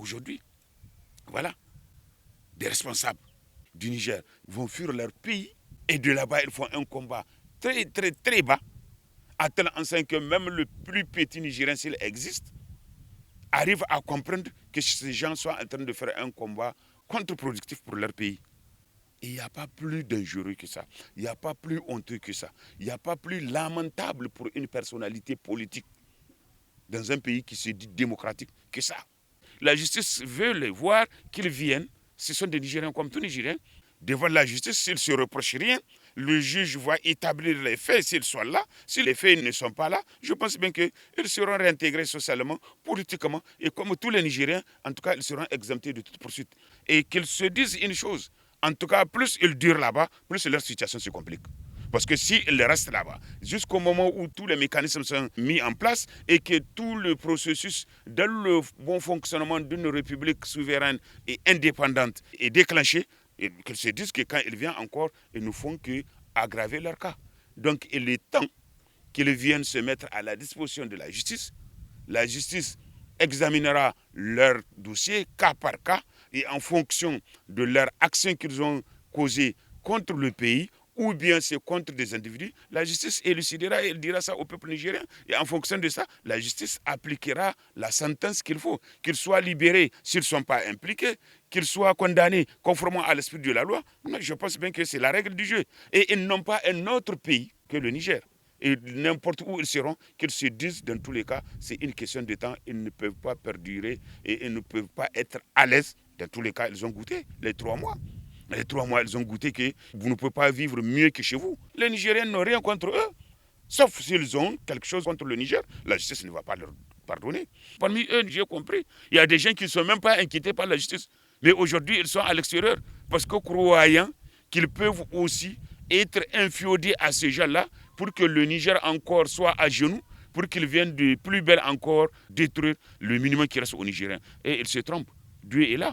Aujourd'hui, voilà, des responsables du Niger vont fuir leur pays et de là-bas, ils font un combat très, très, très bas, à tel enseigne que même le plus petit Nigérien, s'il existe, arrive à comprendre que ces gens sont en train de faire un combat contre-productif pour leur pays. Et il n'y a pas plus dangereux que ça, il n'y a pas plus honteux que ça, il n'y a pas plus lamentable pour une personnalité politique dans un pays qui se dit démocratique que ça. La justice veut les voir qu'ils viennent, ce sont des Nigériens comme tous Nigériens, devant la justice, s'ils ne se reprochent rien, le juge va établir les faits s'ils sont là. Si les faits ne sont pas là, je pense bien qu'ils seront réintégrés socialement, politiquement, et comme tous les Nigériens, en tout cas, ils seront exemptés de toute poursuite. Et qu'ils se disent une chose, en tout cas, plus ils durent là-bas, plus leur situation se complique. Parce que s'ils restent là-bas, jusqu'au moment où tous les mécanismes sont mis en place et que tout le processus dans le bon fonctionnement d'une république souveraine et indépendante est déclenché, et qu'ils se disent que quand ils viennent encore, ils ne font qu'aggraver leur cas. Donc il est temps qu'ils viennent se mettre à la disposition de la justice. La justice examinera leur dossier cas par cas et en fonction de leur action qu'ils ont causée contre le pays, ou bien c'est contre des individus, la justice élucidera et elle dira ça au peuple nigérien. Et en fonction de ça, la justice appliquera la sentence qu'il faut. Qu'ils soient libérés s'ils ne sont pas impliqués, qu'ils soient condamnés conformément à l'esprit de la loi. Mais je pense bien que c'est la règle du jeu. Et ils n'ont pas un autre pays que le Niger. Et n'importe où ils seront, qu'ils se disent, dans tous les cas, c'est une question de temps. Ils ne peuvent pas perdurer et ils ne peuvent pas être à l'aise. Dans tous les cas, ils ont goûté les 3 mois. Les 3 mois, ils ont goûté que vous ne pouvez pas vivre mieux que chez vous. Les Nigériens n'ont rien contre eux. Sauf s'ils ont quelque chose contre le Niger, la justice ne va pas leur pardonner. Parmi eux, j'ai compris, il y a des gens qui ne sont même pas inquiétés par la justice. Mais aujourd'hui, ils sont à l'extérieur. Parce que croyant qu'ils peuvent aussi être inféodés à ces gens-là pour que le Niger encore soit à genoux, pour qu'ils viennent de plus belle encore détruire le minimum qui reste aux Nigériens. Et ils se trompent. Dieu est là.